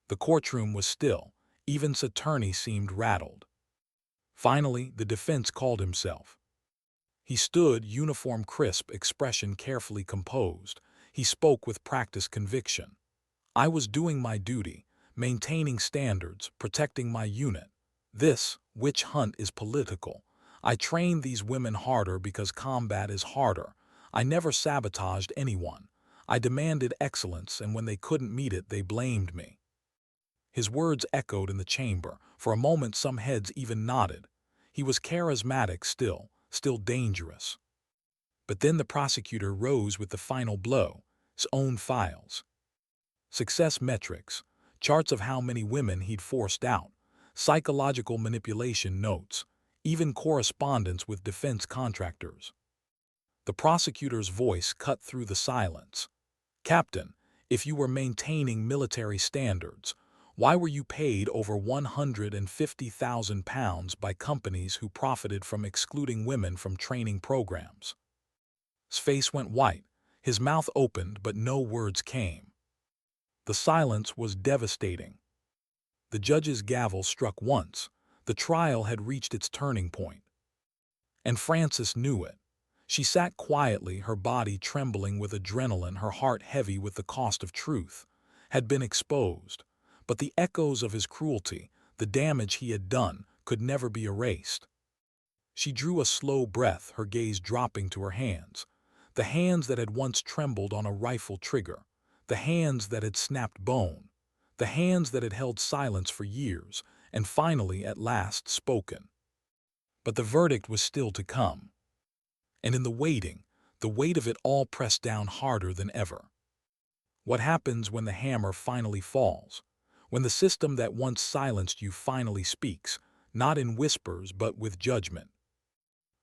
The courtroom was still. Even the attorney seemed rattled. Finally, the defense called himself. He stood, uniform crisp, expression carefully composed. He spoke with practiced conviction. "I was doing my duty, maintaining standards, protecting my unit. This witch hunt is political. I trained these women harder because combat is harder. I never sabotaged anyone. I demanded excellence, and when they couldn't meet it, they blamed me." His words echoed in the chamber. For a moment some heads even nodded. He was charismatic still dangerous. But then the prosecutor rose with the final blow, his own files. Success metrics, charts of how many women he'd forced out, psychological manipulation notes, even correspondence with defense contractors. The prosecutor's voice cut through the silence. "Captain, if you were maintaining military standards, why were you paid over £150,000 by companies who profited from excluding women from training programs?" His face went white, his mouth opened, but no words came. The silence was devastating. The judge's gavel struck once. The trial had reached its turning point. And Francis knew it. She sat quietly, her body trembling with adrenaline, her heart heavy with the cost of truth. Had been exposed. But the echoes of his cruelty, the damage he had done, could never be erased. She drew a slow breath, her gaze dropping to her hands. The hands that had once trembled on a rifle trigger. The hands that had snapped bone. The hands that had held silence for years, and finally, at last, spoken. But the verdict was still to come. And in the waiting, the weight of it all pressed down harder than ever. What happens when the hammer finally falls? When the system that once silenced you finally speaks, not in whispers but with judgment.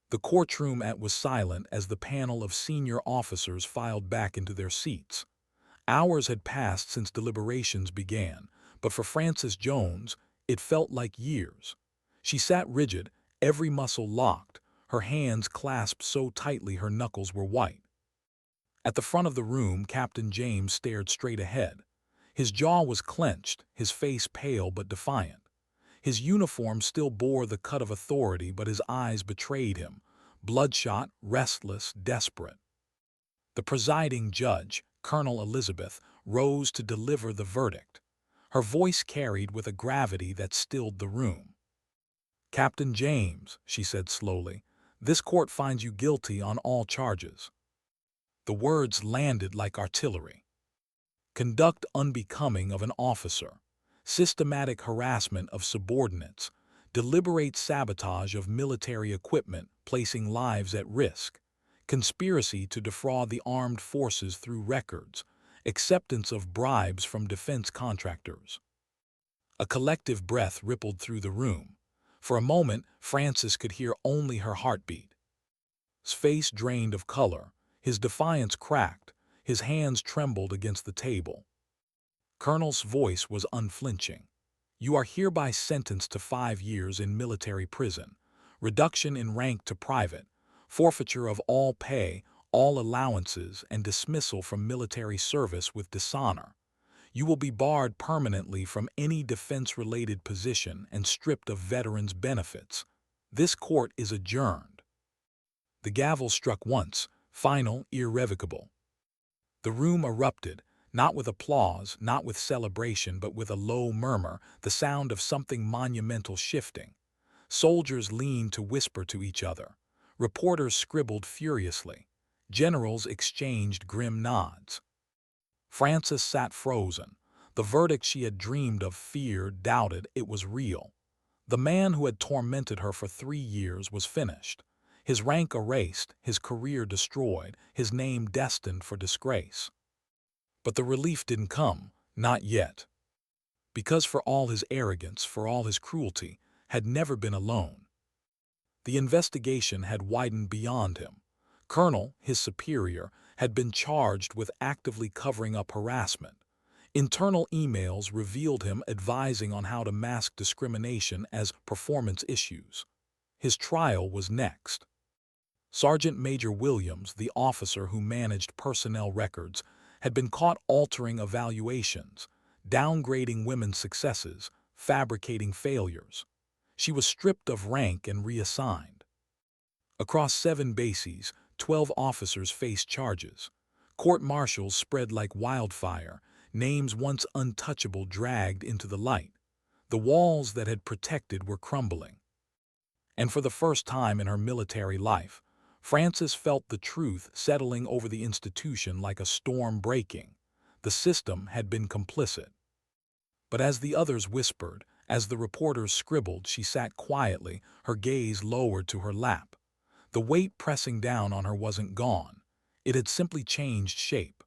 The courtroom was silent as the panel of senior officers filed back into their seats. Hours had passed since deliberations began, but for Frances Jones, it felt like years. She sat rigid, every muscle locked, her hands clasped so tightly her knuckles were white. At the front of the room, Captain James stared straight ahead. His jaw was clenched, his face pale but defiant. His uniform still bore the cut of authority, but his eyes betrayed him, bloodshot, restless, desperate. The presiding judge, Colonel Elizabeth, rose to deliver the verdict. Her voice carried with a gravity that stilled the room. "Captain James," she said slowly, "this court finds you guilty on all charges." The words landed like artillery. Conduct unbecoming of an officer, systematic harassment of subordinates, deliberate sabotage of military equipment placing lives at risk, conspiracy to defraud the armed forces through records, acceptance of bribes from defense contractors. A collective breath rippled through the room. For a moment, Francis could hear only her heartbeat. His face drained of color, his defiance cracked, his hands trembled against the table. Colonel's voice was unflinching. You are hereby sentenced to 5 years in military prison, reduction in rank to private, forfeiture of all pay, all allowances, and dismissal from military service with dishonor. You will be barred permanently from any defense-related position and stripped of veterans' benefits. This court is adjourned. The gavel struck once, final, irrevocable. The room erupted, not with applause, not with celebration, but with a low murmur, the sound of something monumental shifting. Soldiers leaned to whisper to each other. Reporters scribbled furiously. Generals exchanged grim nods. Francis sat frozen. The verdict she had dreamed of, feared, doubted, it was real. The man who had tormented her for 3 years was finished. His rank erased, his career destroyed, his name destined for disgrace. But the relief didn't come, not yet. Because for all his arrogance, for all his cruelty, had never been alone. The investigation had widened beyond him. Colonel, his superior, had been charged with actively covering up harassment. Internal emails revealed him advising on how to mask discrimination as performance issues. His trial was next. Sergeant Major Williams, the officer who managed personnel records, had been caught altering evaluations, downgrading women's successes, fabricating failures. She was stripped of rank and reassigned. Across 7 bases, 12 officers faced charges. Court-martials spread like wildfire, names once untouchable dragged into the light. The walls that had protected were crumbling. And for the first time in her military life, Francis felt the truth settling over the institution like a storm breaking. The system had been complicit. But as the others whispered, as the reporters scribbled, she sat quietly, her gaze lowered to her lap. The weight pressing down on her wasn't gone. It had simply changed shape.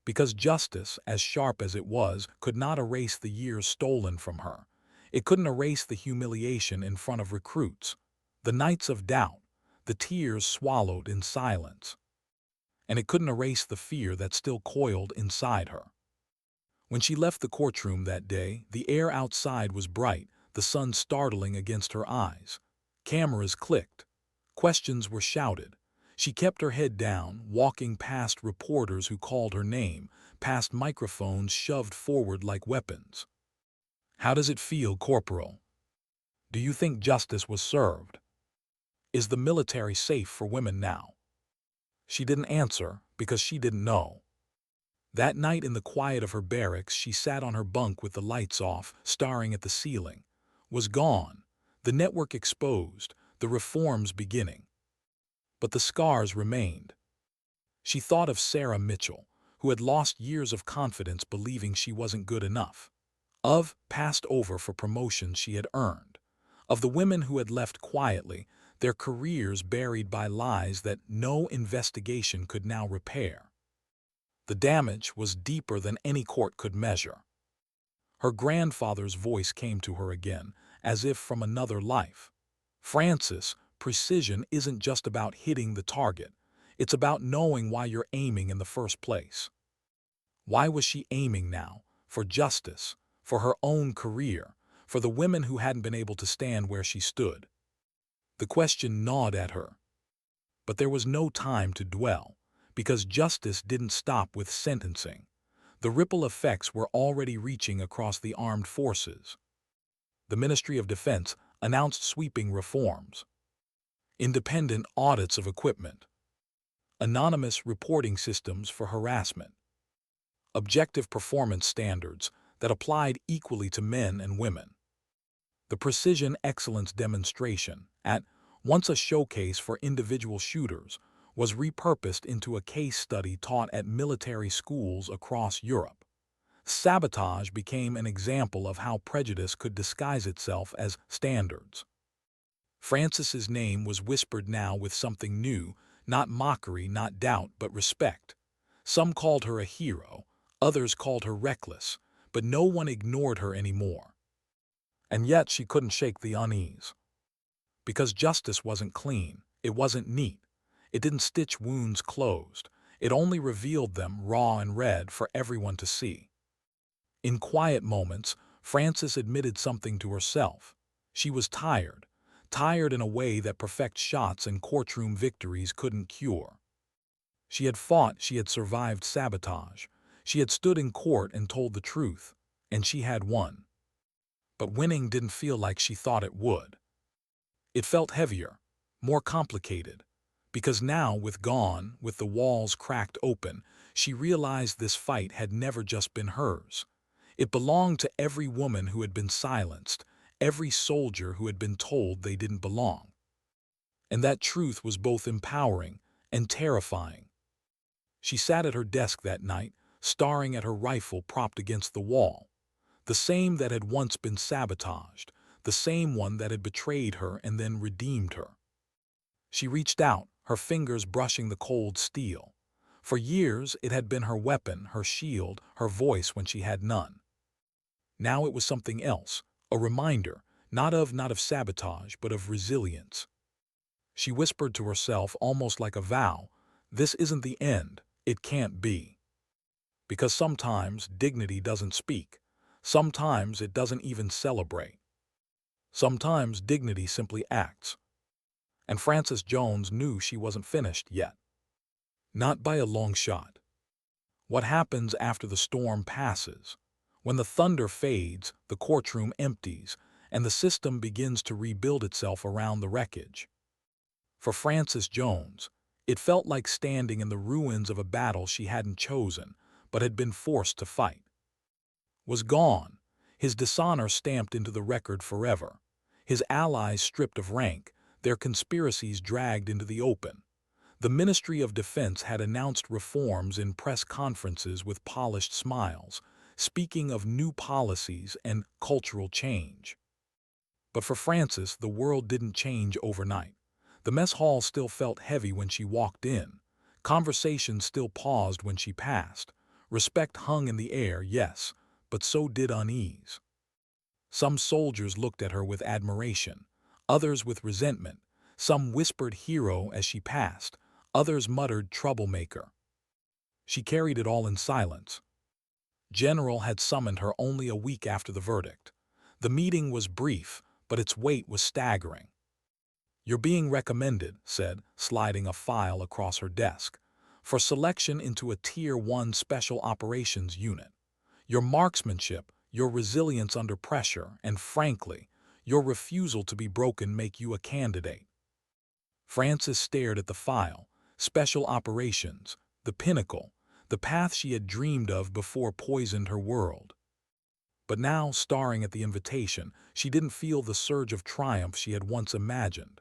Because justice, as sharp as it was, could not erase the years stolen from her. It couldn't erase the humiliation in front of recruits, the nights of doubt, the tears swallowed in silence. And it couldn't erase the fear that still coiled inside her. When she left the courtroom that day, the air outside was bright, the sun startling against her eyes. Cameras clicked. Questions were shouted. She kept her head down, walking past reporters who called her name, past microphones shoved forward like weapons. How does it feel, Corporal? Do you think justice was served? Is the military safe for women now? She didn't answer because she didn't know. That night in the quiet of her barracks, she sat on her bunk with the lights off, staring at the ceiling. Was gone, the network exposed, the reforms beginning. But the scars remained. She thought of Sarah Mitchell, who had lost years of confidence believing she wasn't good enough. Of passed over for promotions she had earned. Of the women who had left quietly, their careers buried by lies that no investigation could now repair. The damage was deeper than any court could measure. Her grandfather's voice came to her again, as if from another life. Francis, precision isn't just about hitting the target. It's about knowing why you're aiming in the first place. Why was she aiming now? For justice, for her own career, for the women who hadn't been able to stand where she stood. The question gnawed at her. But there was no time to dwell, because justice didn't stop with sentencing. The ripple effects were already reaching across the armed forces. The Ministry of Defense announced sweeping reforms. Independent audits of equipment. Anonymous reporting systems for harassment. Objective performance standards that applied equally to men and women. The Precision Excellence Demonstration, at once a showcase for individual shooters, was repurposed into a case study taught at military schools across Europe. Sabotage became an example of how prejudice could disguise itself as standards. Frances's name was whispered now with something new, not mockery, not doubt, but respect. Some called her a hero, others called her reckless, but no one ignored her anymore. And yet she couldn't shake the unease. Because justice wasn't clean, it wasn't neat, it didn't stitch wounds closed, it only revealed them raw and red for everyone to see. In quiet moments, Frances admitted something to herself. She was tired, tired in a way that perfect shots and courtroom victories couldn't cure. She had fought, she had survived sabotage, she had stood in court and told the truth, and she had won. But winning didn't feel like she thought it would. It felt heavier, more complicated, because now, with the walls cracked open, she realized this fight had never just been hers. It belonged to every woman who had been silenced, every soldier who had been told they didn't belong. And that truth was both empowering and terrifying. She sat at her desk that night, staring at her rifle propped against the wall, the same that had once been sabotaged, the same one that had betrayed her and then redeemed her. She reached out, her fingers brushing the cold steel. For years it had been her weapon, her shield, her voice when she had none. Now it was something else, a reminder, not of sabotage, but of resilience. She whispered to herself almost like a vow, "This isn't the end, it can't be." Because sometimes dignity doesn't speak. Sometimes it doesn't even celebrate. Sometimes dignity simply acts. And Frances Jones knew she wasn't finished yet. Not by a long shot. What happens after the storm passes? When the thunder fades, the courtroom empties, and the system begins to rebuild itself around the wreckage. For Frances Jones, it felt like standing in the ruins of a battle she hadn't chosen, but had been forced to fight. Was gone, his dishonor stamped into the record forever, his allies stripped of rank, their conspiracies dragged into the open. The Ministry of Defense had announced reforms in press conferences with polished smiles, speaking of new policies and cultural change. But for Frances, the world didn't change overnight. The mess hall still felt heavy when she walked in. Conversations still paused when she passed. Respect hung in the air, yes, but so did unease. Some soldiers looked at her with admiration, others with resentment. Some whispered hero as she passed, others muttered troublemaker. She carried it all in silence. General had summoned her only a week after the verdict. The meeting was brief, but its weight was staggering. "You're being recommended," said, sliding a file across her desk, "for selection into a Tier 1 Special Operations Unit. Your marksmanship, your resilience under pressure, and frankly, your refusal to be broken make you a candidate." Frances stared at the file. Special operations, the pinnacle, the path she had dreamed of before poisoned her world. But now, staring at the invitation, she didn't feel the surge of triumph she had once imagined.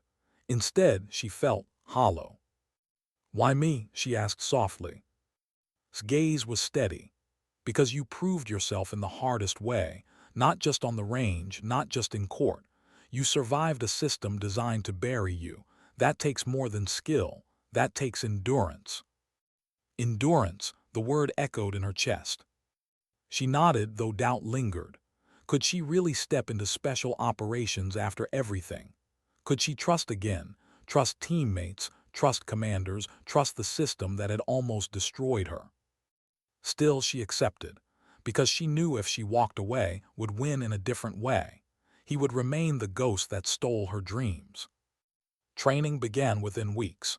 Instead, she felt hollow. "Why me?" she asked softly. His gaze was steady. "Because you proved yourself in the hardest way, not just on the range, not just in court. You survived a system designed to bury you. That takes more than skill. That takes endurance." Endurance, the word echoed in her chest. She nodded, though doubt lingered. Could she really step into special operations after everything? Could she trust again? Trust teammates, trust commanders, trust the system that had almost destroyed her? Still, she accepted, because she knew if she walked away, would win in a different way. He would remain the ghost that stole her dreams. Training began within weeks.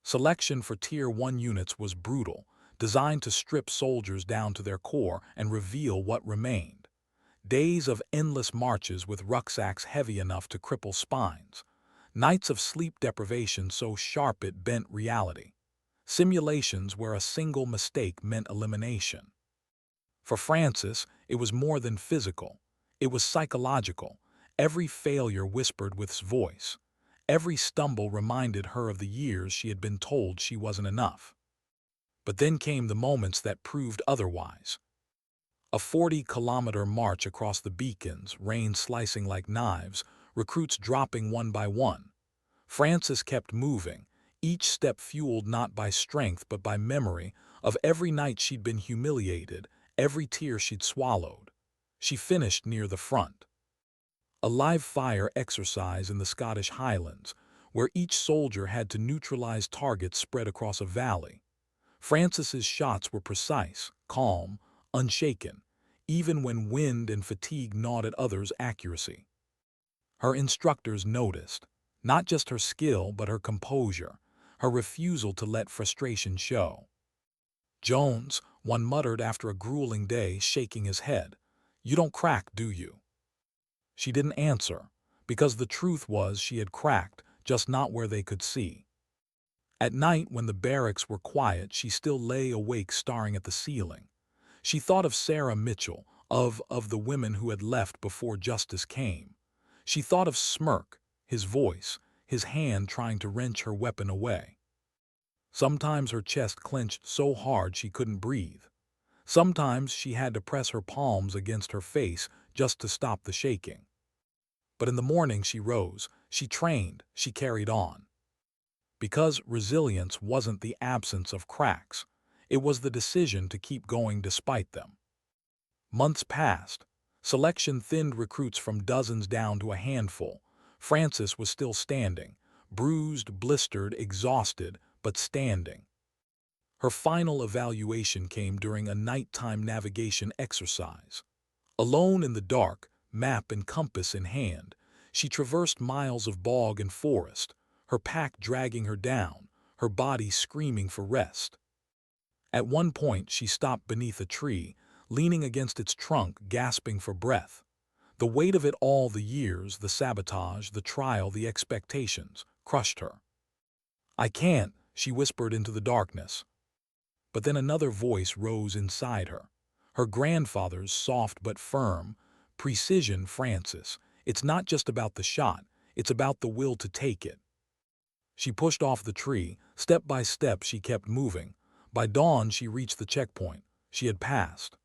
Selection for Tier 1 units was brutal, designed to strip soldiers down to their core and reveal what remained. Days of endless marches with rucksacks heavy enough to cripple spines. Nights of sleep deprivation so sharp it bent reality. Simulations where a single mistake meant elimination. For Frances, it was more than physical. It was psychological. Every failure whispered with its voice. Every stumble reminded her of the years she had been told she wasn't enough. But then came the moments that proved otherwise. A 40-kilometer march across the beacons, rain slicing like knives, recruits dropping one by one. Frances kept moving, each step fueled not by strength but by memory of every night she'd been humiliated, every tear she'd swallowed. She finished near the front. A live fire exercise in the Scottish Highlands, where each soldier had to neutralize targets spread across a valley. Frances's shots were precise, calm, unshaken, even when wind and fatigue gnawed at others' accuracy. Her instructors noticed, not just her skill but her composure, her refusal to let frustration show. "Jones," one muttered after a grueling day, shaking his head, "you don't crack, do you?" She didn't answer, because the truth was she had cracked, just not where they could see. At night, when the barracks were quiet, she still lay awake staring at the ceiling. She thought of Sarah Mitchell, of the women who had left before justice came. She thought of Smirk, his voice, his hand trying to wrench her weapon away. Sometimes her chest clenched so hard she couldn't breathe. Sometimes she had to press her palms against her face just to stop the shaking. But in the morning she rose, she trained, she carried on. Because resilience wasn't the absence of cracks, it was the decision to keep going despite them. Months passed. Selection thinned recruits from dozens down to a handful. Frances was still standing, bruised, blistered, exhausted, but standing. Her final evaluation came during a nighttime navigation exercise. Alone in the dark, map and compass in hand, she traversed miles of bog and forest, her pack dragging her down, her body screaming for rest. At one point she stopped beneath a tree, leaning against its trunk, gasping for breath. The weight of it all, the years, the sabotage, the trial, the expectations, crushed her. "I can't," she whispered into the darkness. But then another voice rose inside her. Her grandfather's, soft but firm. "Precision, Frances. It's not just about the shot, it's about the will to take it." She pushed off the tree. Step by step she kept moving. By dawn she reached the checkpoint. She had passed.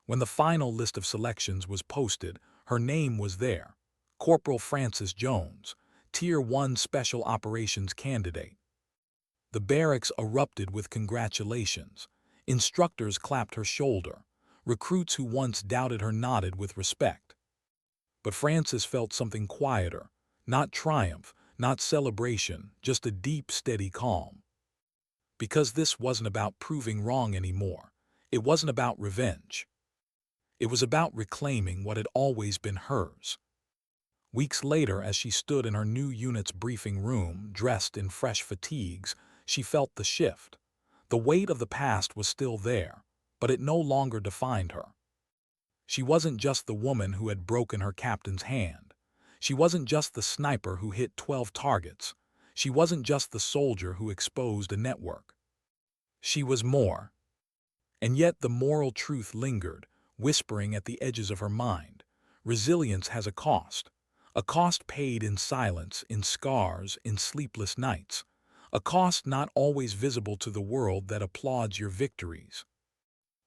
When the final list of selections was posted, her name was there. Corporal Frances Jones, Tier 1 Special Operations candidate. The barracks erupted with congratulations. Instructors clapped her shoulder. Recruits who once doubted her nodded with respect. But Frances felt something quieter, not triumph, not celebration, just a deep, steady calm. Because this wasn't about proving wrong anymore. It wasn't about revenge. It was about reclaiming what had always been hers. Weeks later, as she stood in her new unit's briefing room, dressed in fresh fatigues, she felt the shift. The weight of the past was still there, but it no longer defined her. She wasn't just the woman who had broken her captain's hand. She wasn't just the sniper who hit 12 targets. She wasn't just the soldier who exposed a network. She was more. And yet the moral truth lingered, whispering at the edges of her mind. Resilience has a cost paid in silence, in scars, in sleepless nights, a cost not always visible to the world that applauds your victories.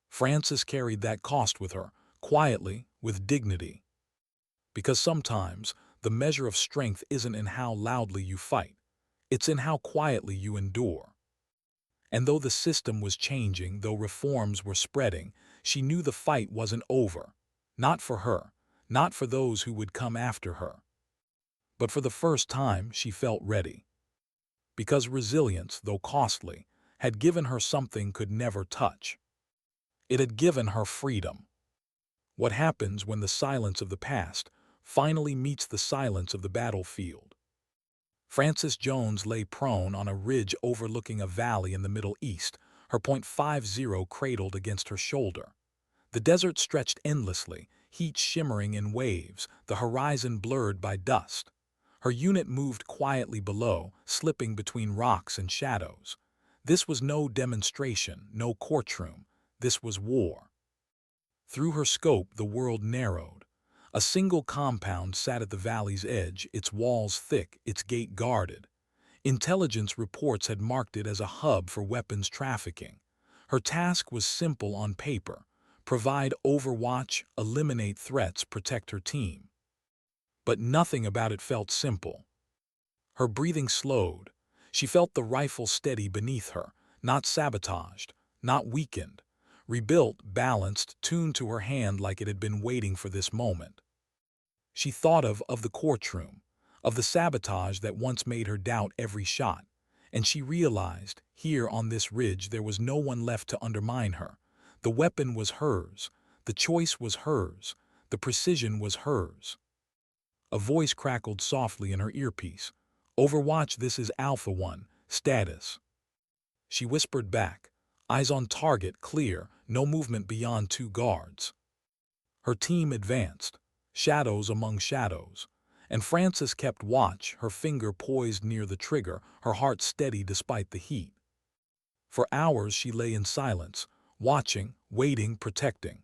Frances carried that cost with her, quietly, with dignity. Because sometimes the measure of strength isn't in how loudly you fight, it's in how quietly you endure. And though the system was changing, though reforms were spreading, she knew the fight wasn't over. Not for her, not for those who would come after her. But for the first time, she felt ready. Because resilience, though costly, had given her something could never touch. It had given her freedom. What happens when the silence of the past finally meets the silence of the battlefield? Frances Jones lay prone on a ridge overlooking a valley in the Middle East, her .50 cradled against her shoulder. The desert stretched endlessly, heat shimmering in waves, the horizon blurred by dust. Her unit moved quietly below, slipping between rocks and shadows. This was no demonstration, no courtroom. This was war. Through her scope, the world narrowed. A single compound sat at the valley's edge, its walls thick, its gate guarded. Intelligence reports had marked it as a hub for weapons trafficking. Her task was simple on paper: provide overwatch, eliminate threats, protect her team. But nothing about it felt simple. Her breathing slowed. She felt the rifle steady beneath her, not sabotaged, not weakened. Rebuilt, balanced, tuned to her hand like it had been waiting for this moment. She thought of the courtroom, of the sabotage that once made her doubt every shot, and she realized, here on this ridge there was no one left to undermine her. The weapon was hers, the choice was hers, the precision was hers. A voice crackled softly in her earpiece. "Overwatch, this is Alpha 1, status." She whispered back, eyes on target, clear, no movement beyond 2 guards. Her team advanced, shadows among shadows, and Frances kept watch, her finger poised near the trigger, her heart steady despite the heat. For hours she lay in silence, watching, waiting, protecting.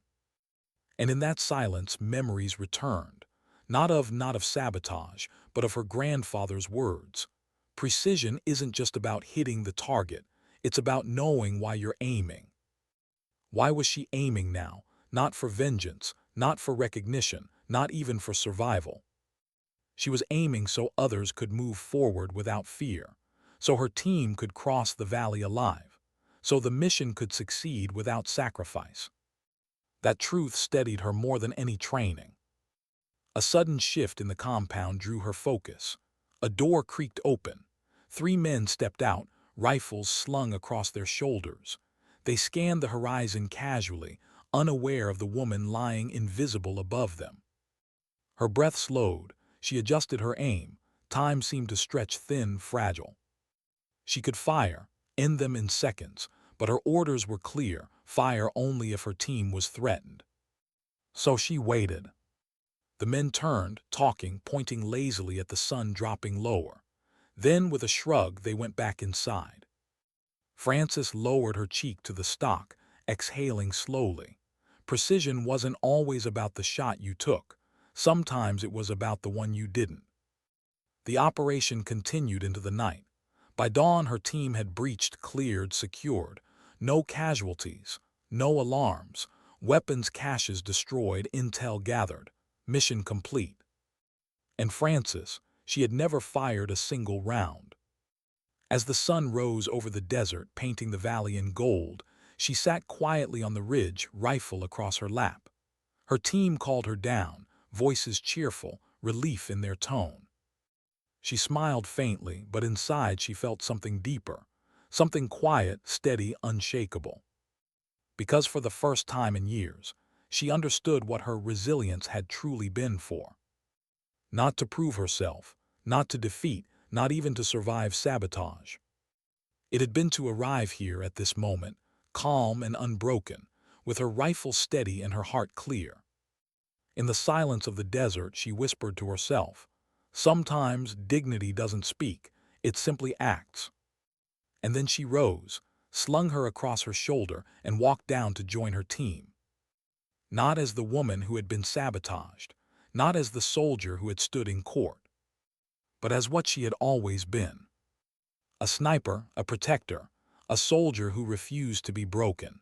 And in that silence memories returned, not of sabotage, but of her grandfather's words. Precision isn't just about hitting the target, it's about knowing why you're aiming. Why was she aiming now? Not for vengeance, not for recognition, not even for survival. She was aiming so others could move forward without fear, so her team could cross the valley alive, so the mission could succeed without sacrifice. That truth steadied her more than any training. A sudden shift in the compound drew her focus. A door creaked open. 3 men stepped out, rifles slung across their shoulders. They scanned the horizon casually, unaware of the woman lying invisible above them. Her breath slowed. She adjusted her aim. Time seemed to stretch thin, fragile. She could fire, end them in seconds, but her orders were clear: fire only if her team was threatened. So she waited. The men turned, talking, pointing lazily at the sun dropping lower. Then, with a shrug, they went back inside. Frances lowered her cheek to the stock, exhaling slowly. Precision wasn't always about the shot you took. Sometimes it was about the one you didn't. The operation continued into the night. By dawn, her team had breached, cleared, secured. No casualties, no alarms, weapons caches destroyed, intel gathered. Mission complete. And Frances, she had never fired a single round. As the sun rose over the desert, painting the valley in gold, she sat quietly on the ridge, rifle across her lap. Her team called her down, voices cheerful, relief in their tone. She smiled faintly, but inside she felt something deeper, something quiet, steady, unshakable. Because for the first time in years, she understood what her resilience had truly been for. Not to prove herself, not to defeat, not even to survive sabotage. It had been to arrive here at this moment, calm and unbroken, with her rifle steady and her heart clear. In the silence of the desert, she whispered to herself, "Sometimes dignity doesn't speak, it simply acts." And then she rose, slung her across her shoulder, and walked down to join her team. Not as the woman who had been sabotaged, not as the soldier who had stood in court, but as what she had always been. A sniper, a protector, a soldier who refused to be broken.